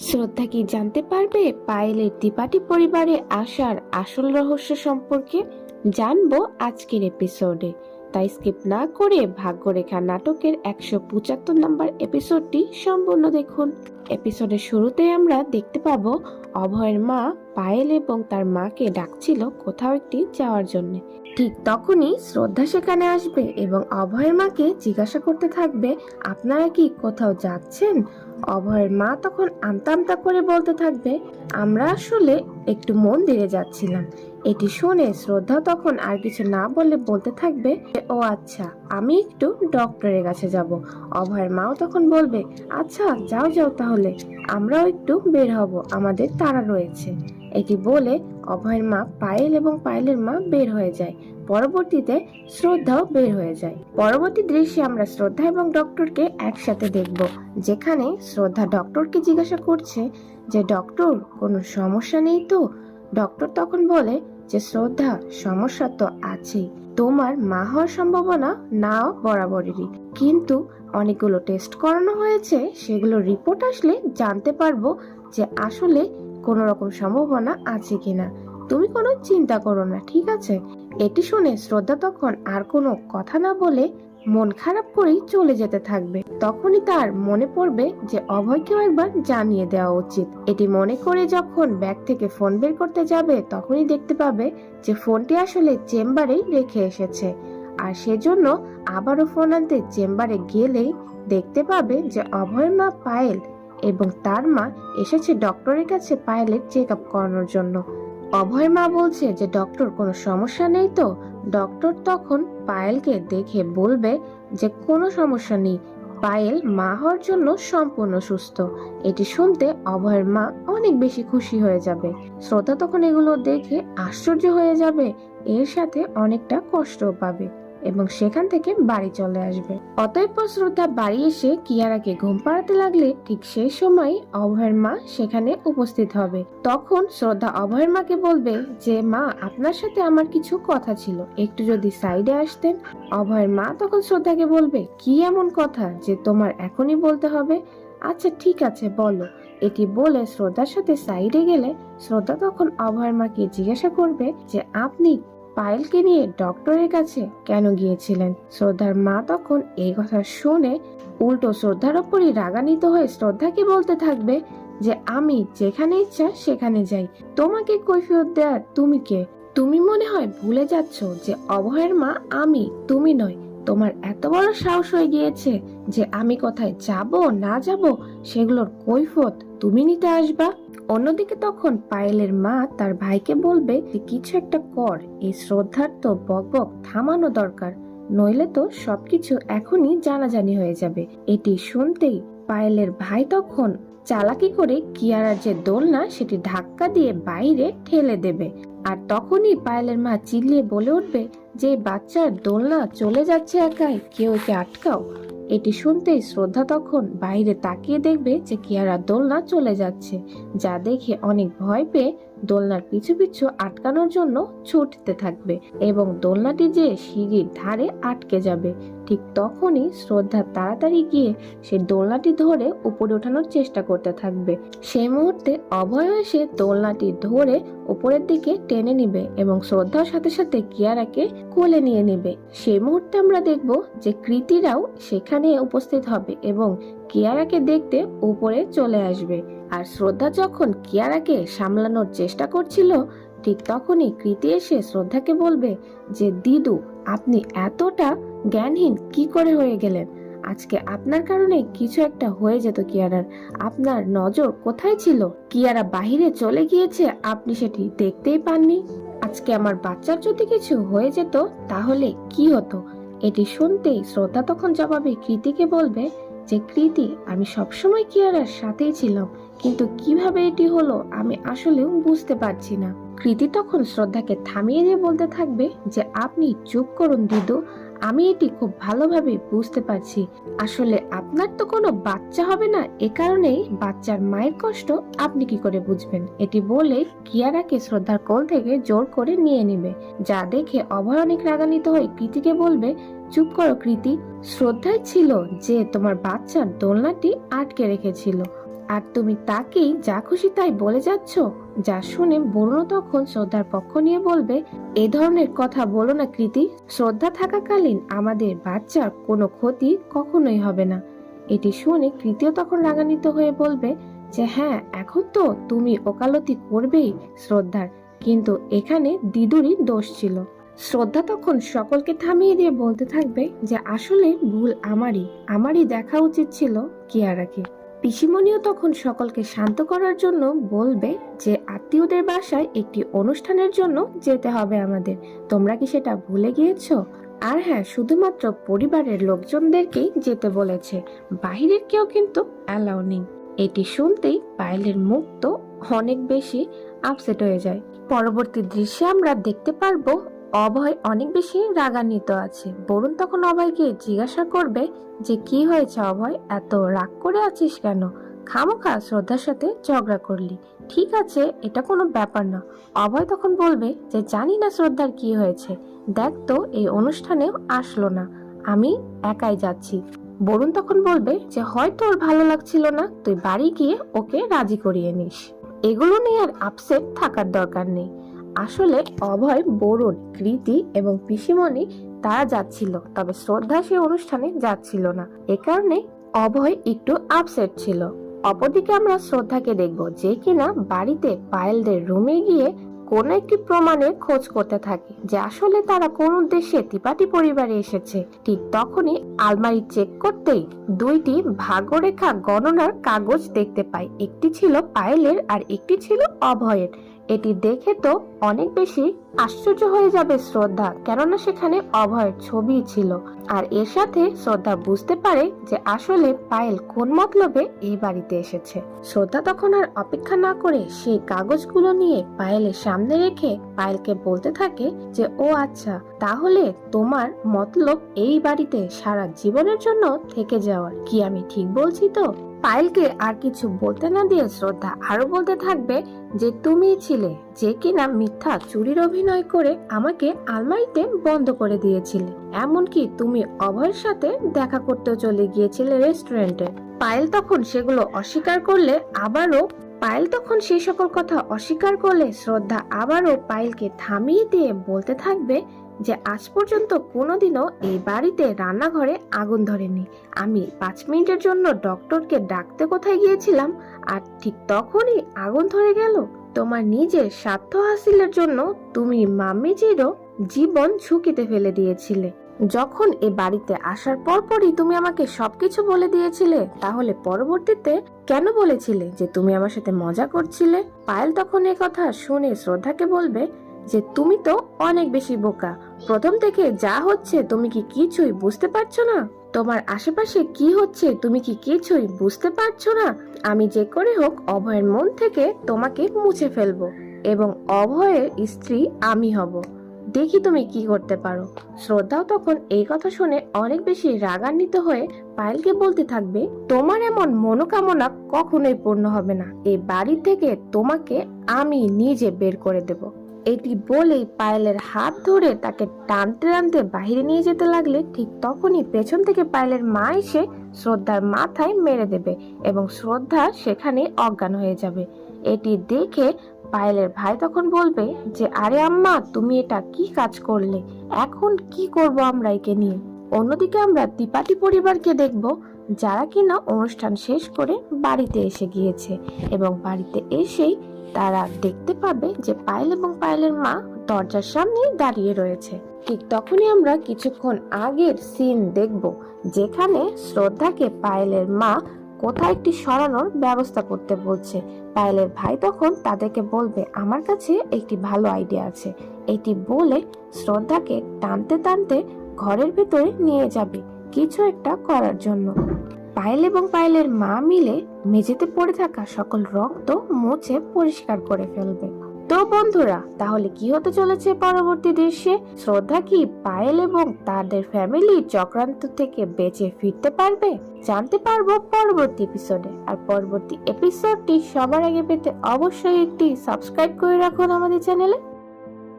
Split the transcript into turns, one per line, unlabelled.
শ্রদ্ধা কি জানতে পারবে পায়েলের দ্বিপাঠী পরিবারে আসার আসল রহস্য সম্পর্কে? জানবো আজকের এপিসোডে। তাই স্কিপ না করে ভাগ্যরেখা নাটকের 175 নম্বর এপিসোডটি সম্পূর্ণ দেখুন। এপিসোডের শুরুতে আমরা দেখতে পাবো অভয়ের মা পায়েল এবং তার মাকে ডাকছিল কোথাও একটি যাওয়ার জন্য। ঠিক তখনই শ্রদ্ধা সেখানে আসবে এবং অভয়ের মাকে জিজ্ঞাসা করতে থাকবে, আপনারা কি কোথাও যাচ্ছেন? অভয়ের মা তখন আমতা আমতা করে বলতে থাকবে, আমরা আসলে একটু মন্দিরে যাচ্ছিলাম। এটি শুনে শ্রদ্ধা তখন আর কিছু না বলে বলতে থাকবে, ও আচ্ছা, আমি একটু ডক্টরের কাছে যাব। অভয়ের মাও তখন বলবে, আচ্ছা যাও যাও, তাহলে আমরাও একটু বের হব, আমাদের তাড়া রয়েছে। এটি বলে অভয়ের মা পায়েল এবং পায়েলের মা বের হয়ে যায়। পরবর্তীতে শ্রদ্ধাও বের হয়ে যায়। পরবর্তী দৃশ্যে আমরা শ্রদ্ধা এবং ডক্টরকে একসাথে দেখব, যেখানে শ্রদ্ধা ডক্টরকে জিজ্ঞাসা করছে যে ডক্টর, কোনো সমস্যা নেই তো? ডক্টর তখন বলে যে শ্রদ্ধা, সমস্যা তো আছেই, তোমার মা হওয়ার সম্ভাবনা নাও বরাবরেরই, কিন্তু অনেকগুলো টেস্ট করানো হয়েছে, সেগুলো রিপোর্ট আসলে জানতে পারবো যে আসলে কোনো রকম সম্ভাবনা আছে কিনা। তুমি কোনো চিন্তা করো না, ঠিক আছে? এটি শুনে শ্রদ্ধা তখন আর কোনো কথা না বলে মন খারাপ করেই চলে যেতে থাকবে। তখনই তার মনে পড়বে যে অভয়কেও একবার জানিয়ে দেওয়া উচিত। এটি মনে করে যখন ব্যাগ থেকে ফোন বের করতে যাবে, তখনই দেখতে পাবে যে ফোনটি আসলে চেম্বারেই রেখে এসেছে। আর সেজন্য আবারও ফোন আনতে চেম্বারে গেলেই দেখতে পাবে যে অভয়ের মা পায়েল এবং তার মা এসেছে ডক্টরের কাছে পায়েলের চেক আপ করানোর জন্য। অভয় মা বলছে যে ডক্টর, কোনো সমস্যা নেই তো? ডক্টর তখন পায়েলকে দেখে বলবে যে কোনো সমস্যা নেই, পায়েল মা হওয়ার জন্য সম্পূর্ণ সুস্থ। এটি শুনতে অভয়ের মা অনেক বেশি খুশি হয়ে যাবে। শ্রদ্ধা তখন এগুলো দেখে আশ্চর্য হয়ে যাবে, এর সাথে অনেকটা কষ্টও পাবে এবং সেখান থেকে বাড়ি চলে আসবে। অতঃপর শ্রদ্ধা বাড়ি এসে কিয়ারাকে ঘুম পাড়াতে লাগলে ঠিক সেই সময় অভয়ের মা সেখানে উপস্থিত হবে। তখন শ্রদ্ধা অভয়ের মাকে বলবে যে মা, আপনার সাথে আমার কিছু কথা ছিল, একটু যদি সাইডে আসতেন। অভয়ের মা তখন শ্রদ্ধাকে বলবে, কি এমন কথা যে তোমার এখনই বলতে হবে? আচ্ছা ঠিক আছে, বলো। এটি বলে শ্রদ্ধার সাথে সাইডে গেলে শ্রদ্ধা তখন অভয়ের মাকে জিজ্ঞাসা করবে যে আপনি পায়েলকে নিয়ে ডক্টরের কাছে কেন গিয়েছিলেন? শ্রদ্ধার মা তখন এই কথা শুনে উল্টো শ্রদ্ধার ওপরই রাগান্বিত হয়ে শ্রদ্ধাকে বলতে থাকবে যে আমি যেখানে ইচ্ছা সেখানে যাই, তোমাকে কৈফিয়ত দেওয়ার তুমি কে? তুমি মনে হয় ভুলে যাচ্ছ যে অভয়ের মা আমি, তুমি নয়। তোমার এত বড় সাহস হয়ে গিয়েছে যে আমি কোথায় যাব না যাব সেগুলোর কৈফিয়ত তুমি নিতে আসবা? অন্যদিকে তখন পায়েলের মা তার ভাইকে বলবে যে কিছু একটা কর, এই শ্রদ্ধার তো বকবক থামানো দরকার, নইলে তো সবকিছু এখনই জানাজানি হয়ে যাবে। এটি শুনতেই পায়েলের ভাই তখন চালাকি করে কিয়ারার যে দোলনা সেটি ধাক্কা দিয়ে বাইরে ঠেলে দেবে। আর তখনই পায়েলের মা চিল্লিয়ে বলে উঠবে যে বাচ্চার দোলনা চলে যাচ্ছে একাই, কেউ একে আটকাও। এটি শুনতেই শ্রদ্ধা তখন বাইরে তাকিয়ে দেখবে যে কিয়ারার দোলনা চলে যাচ্ছে, যা দেখে অনেক ভয় পেয়ে দোলনার পিছু পিছু আটকানোর জন্য ছুটতে থাকবে এবং দোলনাটি যে সিঁড়ির ধারে আটকে যাবে। ঠিক তখনই শ্রদ্ধা তাড়াতাড়ি গিয়ে সে দোলনাটি ধরে উপরে ওঠানোর চেষ্টা করতে থাকবে। সেই মুহূর্তে অভয় এসে দোলনাটি ধরে উপরের দিকে টেনে নিবে এবং শ্রদ্ধার সাথে সাথে কিয়ারাকে কোলে নিয়ে নিবে। সেই মুহূর্তে আমরা দেখব যে কৃতিরাও সেখানে উপস্থিত হবে এবং কিয়ারাকে দেখতে উপরে চলে আসবে। আর শ্রদ্ধা যখন কিয়ারাকে সামলানোর চেষ্টা করছিল, ঠিক তখনই কৃতি এসে শ্রদ্ধাকে বলবে যে দিদু, আপনি এতটা জ্ঞানহীন কি করে হয়ে গেলেন? আজকে আপনার কারণে কিছু একটা হয়ে যেত কিয়ারার, আপনার নজর কোথায় ছিল? কিয়ারা বাহিরে চলে গিয়েছে, আপনি সেটি দেখতেই পাননি। আজকে আমার বাচ্চার যদি কিছু হয়ে যেত তাহলে কি হতো? এটি শুনতেই শ্রদ্ধা তখন জবাবে কৃতিকে বলবে যে কৃতি, আমি সবসময় কিয়ারার সাথেই ছিলাম, কিন্তু কিভাবে এটি হলো আমি আসলেও বুঝতে পারছি না। কৃতি তখন শ্রদ্ধাকে থামিয়ে দিয়ে বলতে থাকবে যে আপনি চুপ করুন দিদু, আমি এটি খুব ভালোভাবে বুঝতে পারছি। আসলে আপনার তো কোনো বাচ্চা হবে না, এ কারণেই বাচ্চার মায়ের কষ্ট আপনি কি করে বুঝবেন? এটি বলে কিয়ারাকে শ্রদ্ধার কোল থেকে জোর করে নিয়ে নিবে, যা দেখে অভয় অনেক রাগান্বিত হয়ে কৃতিকে বলবে, চুপ করো কৃতি, শ্রদ্ধাই ছিল যে তোমার বাচ্চার দোলনাটি আটকে রেখেছিল, আর তুমি তাকেই যা খুশি তাই বলে যাচ্ছ। যা শুনে বরুণ তখন শ্রদ্ধার পক্ষ নিয়ে বলবে, এ ধরনের কথা বলো না কৃতি। শ্রদ্ধা থাকাকালীন আমাদের বাচ্চার কোনো ক্ষতি কখনোই হবে না। এটি শুনে কৃতিও তখন রাগান্বিত হয়ে বলবে যে হ্যাঁ, এখন তো তুমি ওকালতি করবেই শ্রদ্ধার, কিন্তু এখানে দিদুরই দোষ ছিল। শ্রদ্ধা তখন সকলকে থামিয়ে দিয়ে বলতে থাকবে যে আসলে ভুল আমারই দেখা উচিত ছিল কিয়ারাকে। পিসিমণিও তখন সকলকে শান্ত করার জন্য বলবে যে আত্মীয়দের বাসায় একটি অনুষ্ঠানের জন্য যেতে হবে আমাদের, তোমরা কি সেটা ভুলে গিয়েছো? আর হ্যাঁ, শুধুমাত্র পরিবারের লোকজনদেরকেই যেতে বলেছে, বাহিরের কেউ কিন্তু অ্যালাউ নেই। এটি শুনতেই পায়েলের মুখ তো অনেক বেশি আপসেট হয়ে যায়। পরবর্তী দৃশ্যে আমরা দেখতে পারবো অভয় অনেক বেশি রাগান্বিত আছে। বরুণ তখন অভয়কে জিজ্ঞাসা করবে যে কি হয়েছে অভয়, এত রাগ করে আছিস কেন? খামোখা শ্রদ্ধার সাথে ঝগড়া করলি, ঠিক আছে এটা কোনো ব্যাপার না। অভয় তখন বলবে যে জানি না শ্রদ্ধার কি হয়েছে, দেখ তো এই অনুষ্ঠানেও আসলো না, আমি একাই যাচ্ছি। বরুণ তখন বলবে যে হয়তো ওর ভালো লাগছিল না, তুই বাড়ি গিয়ে ওকে রাজি করিয়ে নিস। এগুলো নিয়ে আর আপসেট থাকার দরকার নেই। আসলে অভয়, বরুণ, কৃতি এবং পিসিমণি তারা যাচ্ছিল, তবে শ্রদ্ধা সে অনুষ্ঠানে যাচ্ছিল না। এ কারণে অভয় একটু আপসেট ছিল। অপরদিকে আমরা শ্রদ্ধাকে দেখব যে কিনা বাড়িতে পায়েলদের রুমে গিয়ে কোন একটি প্রমাণের খোঁজ করতে থাকে যে আসলে তারা কোন উদ্দেশ্যে ত্রিপাঠী পরিবারে এসেছে। ঠিক তখনই আলমারি চেক করতেই দুইটি ভাগ্যরেখা গণনার কাগজ দেখতে পাই, একটি ছিল পায়েলের আর একটি ছিল অভয়ের। এটি দেখে তো অনেক বেশি আশ্চর্য হয়ে যাবে শ্রদ্ধা, কেননা সেখানে অভয়ের ছবি ছিল। আর এর সাথে শ্রদ্ধা বুঝতে পারে যে আসলে পায়েল কোন মতলবে এই বাড়িতে এসেছে। শ্রদ্ধা তখন আর অপেক্ষা না করে সেই কাগজগুলো নিয়ে পায়েলের সামনে রেখে পায়েলকে বলতে থাকে যে ও আচ্ছা, তাহলে তোমার মতলব এই বাড়িতে সারা জীবনের জন্য থেকে যাওয়ার, কি আমি ঠিক বলছি তো? পায়েলকে আর কিছু বলতে না দিয়ে শ্রদ্ধা আরো বলতে থাকবে যে তুমিই ছিলে যে কিনা মিথ্যা চুরির অভিনয় করে আমাকে আলমারিতে বন্ধ করে দিয়েছিলে, এমনকি তুমি অভয়ের সাথে দেখা করতেও চলে গিয়েছিলে রেস্টুরেন্টে। পায়েল তখন সেগুলো অস্বীকার করলে সেই সকল কথা অস্বীকার করলে শ্রদ্ধা আবারও পায়েলকে থামিয়ে দিয়ে বলতে থাকবে যে আজ পর্যন্ত কোনোদিনও এই বাড়িতে রান্নাঘরে আগুন ধরেনি। আমি 5 মিনিটের জন্য ডক্টরকে ডাকতে কোথায় গিয়েছিলাম আর ঠিক তখনই আগুন ধরে গেল। তোমার নিজের স্বার্থ হাসিলের জন্য তুমি মাম্মিজিরও জীবন ঝুঁকিতে ফেলে দিয়েছিলে। যখন এ বাড়িতে আসার পরপরই তুমি আমাকে সবকিছু বলে দিয়েছিলে, তাহলে পরবর্তীতে কেন বলেছিলে যে তুমি আমার সাথে মজা করছিলে? পায়েল তখন এ কথা শুনে শ্রদ্ধাকে বলবে যে তুমি তো অনেক বেশি বোকা, প্রথম থেকে যা হচ্ছে তুমি কি কিছুই বুঝতে পারছো না? তোমার আশেপাশে কি হচ্ছে তুমি কি কিছুই বুঝতে পারছো না? আমি যে করে হোক অভয়ের মন থেকে তোমাকে মুছে ফেলবো এবং অভয়ের স্ত্রী আমি হব, দেখি তুমি কি করতে পারো। শ্রদ্ধাও তখন এই কথা শুনে অনেক বেশি রাগান্বিত হয়ে পায়েলকে বলতে থাকবে তোমার এমন মনোকামনা কখনোই পূর্ণ হবে না, এই বাড়ি থেকে তোমাকে আমি নিজে বের করে দেব। এটি বলেই পায়েলের হাত ধরে তাকে টানতে টানতে বাহিরে নিয়ে যেতে লাগলে ঠিক তখনই পেছন থেকে পায়েলের মা এসে শ্রদ্ধার মাথায় মেরে দেবে এবং শ্রদ্ধা সেখানে অজ্ঞান হয়ে যাবে। এটি দেখে পায়েলের ভাই তখন বলবে যে আরে আম্মা, তুমি এটা কি কাজ করলে, এখন কি করব আমরা একে নিয়ে? অন্যদিকে আমরা ত্রিপাঠী পরিবারকে দেখব যারা কিনা অনুষ্ঠান শেষ করে বাড়িতে এসে গিয়েছে এবং বাড়িতে এসেই তারা দেখতে পাবে যে পায়েল এবং পায়েলের মা দরজার সামনে দাঁড়িয়ে রয়েছে। ঠিক তখনই আমরা কিছুক্ষণ আগের সিন দেখব যেখানে শ্রদ্ধাকে পায়েলের মা কোথায় একটি সরানোর ব্যবস্থা করতে বলছে। পায়েলের ভাই তখন তাদেরকে বলবে আমার কাছে একটি ভালো আইডিয়া আছে। এটি বলে শ্রদ্ধাকে টানতে টানতে ঘরের ভেতরে নিয়ে যাবে কিছু একটা করার জন্য। পায়েল এবং পায়েলের মা মিলে মেঝেতে পড়ে থাকা সকল রক্ত মুছে পরিষ্কার করে ফেলবে। তো বন্ধুরা, তাহলে কি হতে চলেছে পরবর্তী দৃশ্যে? শ্রদ্ধা কি পায়েল এবং তাদের ফ্যামিলি চক্রান্ত থেকে বেঁচে ফিরতে পারবে? জানতে পারবো পরবর্তী এপিসোডে। আর পরবর্তী এপিসোডটি সবার আগে পেতে অবশ্যই একটি সাবস্ক্রাইব করে রাখুন আমাদের চ্যানেলে।